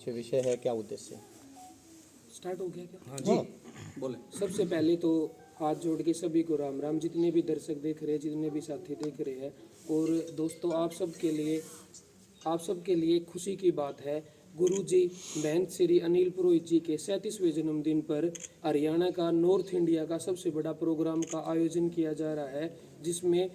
पीछे विषय है, क्या उद्देश्य है? स्टार्ट हो गया क्या? हाँ जी बोले। सबसे पहले तो हाथ जोड़ के सभी को राम राम, जितने भी दर्शक देख रहे हैं, जितने भी साथी देख रहे हैं। और दोस्तों, आप सबके लिए खुशी की बात है, गुरुजी महंत श्री अनिल पुरोहित जी के 37वें जन्मदिन पर हरियाणा का नॉर्थ इंडिया का सबसे बड़ा प्रोग्राम का आयोजन किया जा रहा है, जिसमें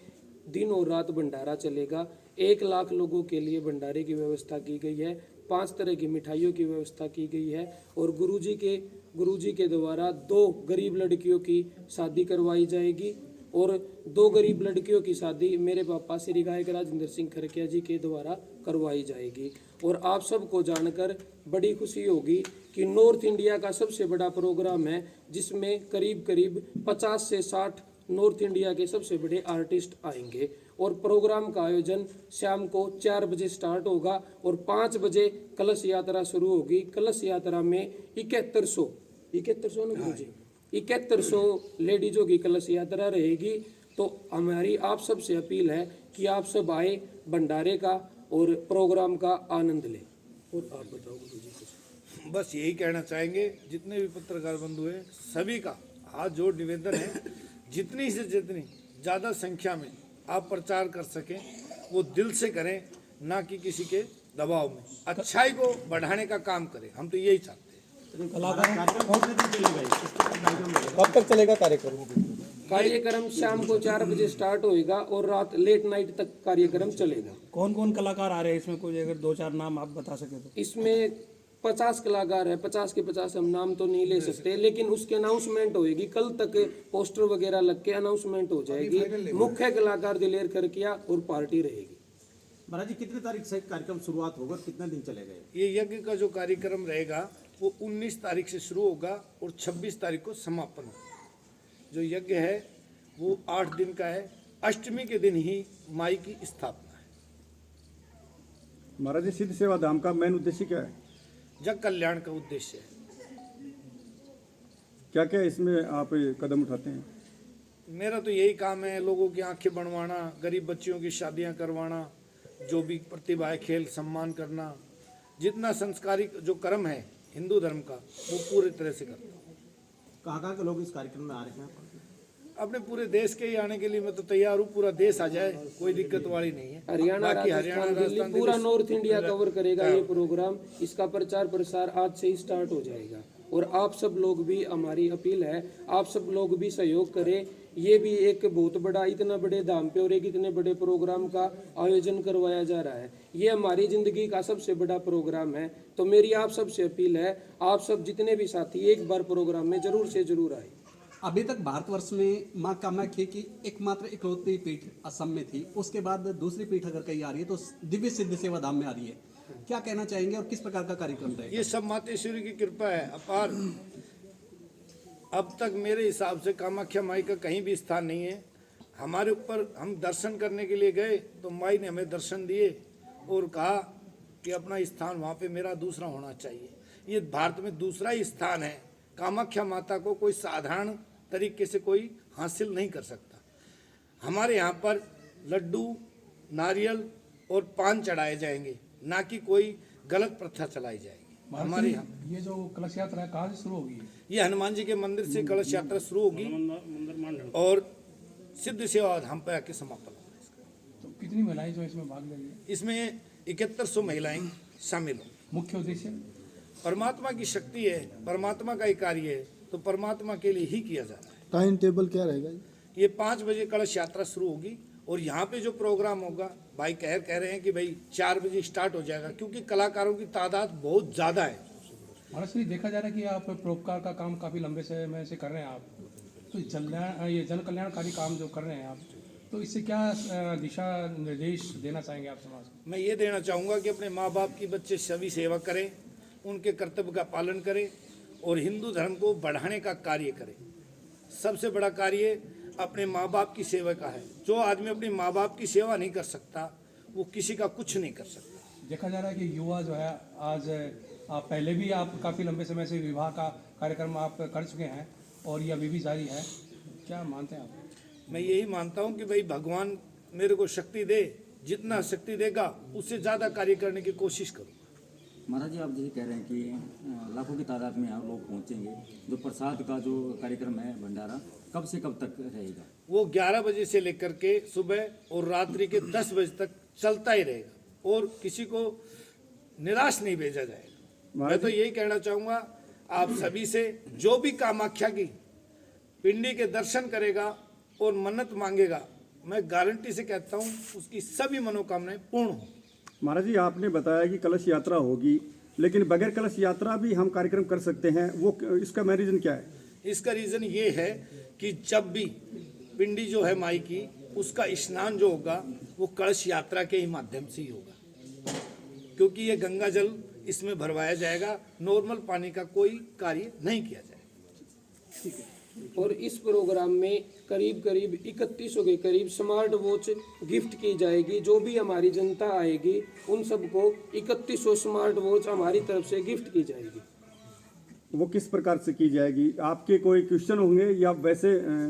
दिन और रात भंडारा चलेगा। 1 लाख लोगों के लिए भंडारे की व्यवस्था की गई है। 5 तरह की मिठाइयों की व्यवस्था की गई है। और गुरुजी के द्वारा 2 गरीब लड़कियों की शादी करवाई जाएगी। और 2 गरीब लड़कियों की शादी मेरे पापा श्री गायक राजेंद्र सिंह खरकिया जी के द्वारा करवाई जाएगी। और आप सबको जानकर बड़ी खुशी होगी कि नॉर्थ इंडिया का सबसे बड़ा प्रोग्राम है, जिसमें करीब करीब 50 से 60 नॉर्थ इंडिया के सबसे बड़े आर्टिस्ट आएंगे। और प्रोग्राम का आयोजन शाम को 4 बजे स्टार्ट होगा और 5 बजे कलश यात्रा शुरू होगी। कलश यात्रा में 7100 ना गुरुजी, 7100 लेडीजों की कलश यात्रा रहेगी। तो हमारी आप सबसे अपील है कि आप सब आए, भंडारे का और प्रोग्राम का आनंद लें। और आप बताओ गुरुजी कुछ। बस यही कहना चाहेंगे, जितने भी पत्रकार बंधु हैं सभी का हाथ जोड़ निवेदन है, जितनी से जितनी ज़्यादा संख्या में आप प्रचार कर सकें वो दिल से करें, ना कि किसी के दबाव में। अच्छाई को बढ़ाने का काम करें, हम तो यही चाहते हैं। कब तक चलेगा कार्यक्रम? कार्यक्रम शाम को 4 बजे स्टार्ट होएगा और रात लेट नाइट तक कार्यक्रम चलेगा। कौन कौन कलाकार आ रहे हैं इसमें? कोई अगर 2-4 नाम आप बता सके तो। इसमें 50 कलाकार है, 50 के 50 हम नाम तो नहीं ले सकते, लेकिन उसकी अनाउंसमेंट होएगी। कल तक पोस्टर वगैरह लग के अनाउंसमेंट हो जाएगी। मुख्य कलाकार दिलेर खरकिया और पार्टी रहेगी। महाराज जी, कितनी तारीख से कार्यक्रम शुरुआत होगा, कितने दिन चलेगा? ये यज्ञ का जो कार्यक्रम रहेगा वो 19 तारीख से शुरू होगा और 26 तारीख को समापन होगा। जो यज्ञ है वो 8 दिन का है। अष्टमी के दिन ही माई की स्थापना है। महाराज जी, सिद्ध सेवा धाम का मेन उद्देश्य क्या है? जग कल्याण का उद्देश्य है। क्या क्या इसमें आप कदम उठाते हैं? मेरा तो यही काम है, लोगों की आंखें बनवाना, गरीब बच्चियों की शादियां करवाना, जो भी प्रतिभा है खेल सम्मान करना, जितना संस्कारिक जो कर्म है हिंदू धर्म का वो पूरी तरह से करता हूँ। कहाँ के लोग इस कार्यक्रम में आ रहे हैं? अपने पूरे देश के ही आने के लिए मैं तो तैयार हूँ। पूरा देश आ जाए, कोई दिक्कत वाली नहीं है। हरियाणा, बाकी राजस्थान, दिल्ली, पूरा नॉर्थ इंडिया कवर करेगा ये प्रोग्राम। इसका प्रचार प्रसार आज से ही स्टार्ट हो जाएगा। और आप सब लोग भी, हमारी अपील है, आप सब लोग भी सहयोग करें। ये भी एक बहुत बड़ा, इतना बड़े दाम पे और एक इतने बड़े प्रोग्राम का आयोजन करवाया जा रहा है। ये हमारी जिंदगी का सबसे बड़ा प्रोग्राम है। तो मेरी आप सबसे अपील है, आप सब जितने भी साथी एक बार प्रोग्राम में जरूर से जरूर आए। अभी तक भारतवर्ष में मां कामाख्या की एकमात्र इकलौती पीठ असम में थी। उसके बाद दूसरी पीठ अगर कहीं आ रही है तो दिव्य सिद्ध सेवा धाम में आ रही है। क्या कहना चाहेंगे और किस प्रकार का कार्यक्रम रहेगा? ये सब मातेश्वरी की कृपा है अपार। अब तक मेरे हिसाब से कामाख्या माई का कहीं भी स्थान नहीं है। हमारे ऊपर, हम दर्शन करने के लिए गए तो माई ने हमें दर्शन दिए और कहा कि अपना स्थान वहाँ पे मेरा दूसरा होना चाहिए। ये भारत में दूसरा ही स्थान है। कामाख्या माता को कोई साधारण तरीके से कोई हासिल नहीं कर सकता। हमारे यहाँ पर लड्डू, नारियल और पान चढ़ाए जाएंगे, ना कि कोई गलत प्रथा चलाई जाएगी। हमारे यहाँ ये जो कलश यात्रा है कहाँ से शुरू होगी? ये हनुमान जी के मंदिर से कलश यात्रा शुरू होगी और सिद्ध सेवा धाम पर आके समापन होगा इसका। तो कितनी महिलाएं जो इसमें भाग लेंगी? इसमें 7100 महिलाएं शामिल होंगी। मुख्य उद्देश्य परमात्मा की शक्ति है, परमात्मा का ही कार्य है, तो परमात्मा के लिए ही किया जा रहा है। टाइम टेबल क्या रहेगा? ये 5 बजे कलश यात्रा शुरू होगी और यहाँ पे जो प्रोग्राम होगा, भाई कह रहे हैं कि भाई 4 बजे स्टार्ट हो जाएगा, क्योंकि कलाकारों की तादाद बहुत ज़्यादा है। महाराज श्री, देखा जा रहा है कि आप परोपकार का काम काफ़ी लंबे समय से कर रहे हैं। आप तो ये जन कल्याणकारी काम जो कर रहे हैं आप, तो इससे क्या दिशा निर्देश देना चाहेंगे आप समाज को? मैं ये देना चाहूँगा कि अपने माँ बाप की बच्चे सभी सेवा करें, उनके कर्तव्य का पालन करें और हिंदू धर्म को बढ़ाने का कार्य करें। सबसे बड़ा कार्य अपने माँ बाप की सेवा का है। जो आदमी अपने माँ बाप की सेवा नहीं कर सकता वो किसी का कुछ नहीं कर सकता। देखा जा रहा है कि युवा जो है आज, आप पहले भी आप काफ़ी लंबे समय से विवाह का कार्यक्रम आप कर चुके हैं और ये अभी भी जारी है। क्या मानते हैं आप? मैं यही मानता हूँ कि भाई भगवान मेरे को शक्ति दे, जितना शक्ति देगा उससे ज़्यादा कार्य करने की कोशिश करूँगा। महाराज जी, आप जैसे कह रहे हैं कि लाखों की तादाद में यहाँ लोग पहुँचेंगे, जो प्रसाद का जो कार्यक्रम है भंडारा कब से कब तक रहेगा? वो 11 बजे से लेकर के सुबह और रात्रि के 10 बजे तक चलता ही रहेगा और किसी को निराश नहीं भेजा जाएगा। मैं तो यही कहना चाहूँगा आप सभी से, जो भी कामाख्या की पिंडी के दर्शन करेगा और मन्नत मांगेगा, मैं गारंटी से कहता हूँ उसकी सभी मनोकामनाएं पूर्ण हो। महाराज जी, आपने बताया कि कलश यात्रा होगी, लेकिन बगैर कलश यात्रा भी हम कार्यक्रम कर सकते हैं, वो इसका मेन रीजन क्या है? इसका रीज़न ये है कि जब भी पिंडी जो है माई की, उसका स्नान जो होगा वो कलश यात्रा के ही माध्यम से ही होगा, क्योंकि ये गंगा जल इसमें भरवाया जाएगा, नॉर्मल पानी का कोई कार्य नहीं किया जाएगा। और इस प्रोग्राम में करीब करीब 3100 के करीब स्मार्ट वॉच गिफ्ट की जाएगी। जो भी हमारी जनता आएगी उन सबको 3100 स्मार्ट वॉच हमारी तरफ से गिफ्ट की जाएगी। वो किस प्रकार से की जाएगी? आपके कोई क्वेश्चन होंगे या वैसे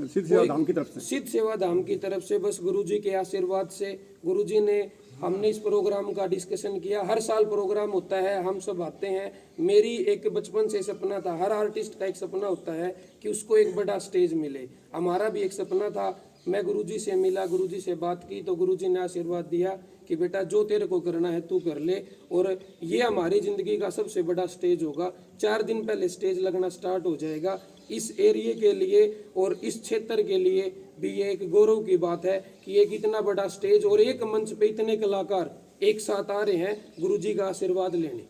सिद्ध सेवा धाम की तरफ से? सिद्ध सेवा धाम की तरफ से बस गुरुजी के आशीर्वाद से, गुरुजी ने, हमने इस प्रोग्राम का डिस्कशन किया। हर साल प्रोग्राम होता है, हम सब आते हैं। मेरी एक बचपन से सपना था, हर आर्टिस्ट का एक सपना होता है कि उसको एक बड़ा स्टेज मिले। हमारा भी एक सपना था। मैं गुरुजी से मिला, गुरुजी से बात की तो गुरुजी ने आशीर्वाद दिया कि बेटा जो तेरे को करना है तू कर ले, और ये हमारी ज़िंदगी का सबसे बड़ा स्टेज होगा। 4 दिन पहले स्टेज लगना स्टार्ट हो जाएगा। इस एरिया के लिए और इस क्षेत्र के लिए भी ये एक गौरव की बात है कि एक इतना बड़ा स्टेज और एक मंच पे इतने कलाकार एक साथ आ रहे हैं गुरुजी का आशीर्वाद लेने।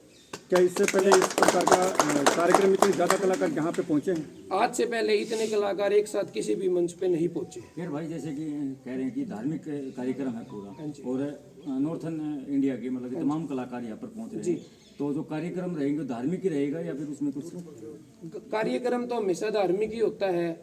क्या इससे पहले इस प्रकार का कार्यक्रम इतने ज़्यादा कलाकार यहाँ पे पहुँचे हैं? आज से पहले इतने कलाकार एक साथ किसी भी मंच पे नहीं पहुंचे। फिर भाई जैसे कि कह रहे हैं कि धार्मिक कार्यक्रम है पूरा, और नॉर्थन इंडिया के मतलब कि तमाम कलाकार यहाँ पर पहुँच रहे हैं, तो जो कार्यक्रम रहेंगे धार्मिक ही रहेगा या फिर उसमें कुछ? कार्यक्रम तो हमेशा धार्मिक ही होता है।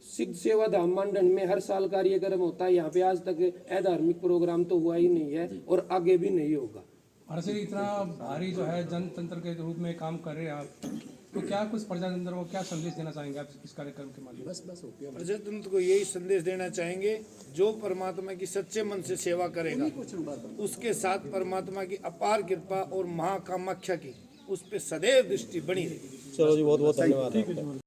सिद्ध सेवा धाम मानदंड में हर साल कार्यक्रम होता है। यहाँ पे आज तक अधार्मिक प्रोग्राम तो हुआ ही नहीं है और आगे भी नहीं होगा। और ऐसे इतना भारी जो है जनतंत्र के रूप में काम कर रहे हैं आप, तो क्या कुछ प्रजातंत्र को क्या संदेश देना चाहेंगे आप इस कार्यक्रम के माध्यम से? प्रजातंत्र को यही संदेश देना चाहेंगे, जो परमात्मा की सच्चे मन से सेवा करेगा उसके साथ परमात्मा की अपार कृपा और महाकामाख्या की उस पर सदैव दृष्टि बनी रहेगी। चलो जी, बहुत बहुत धन्यवाद।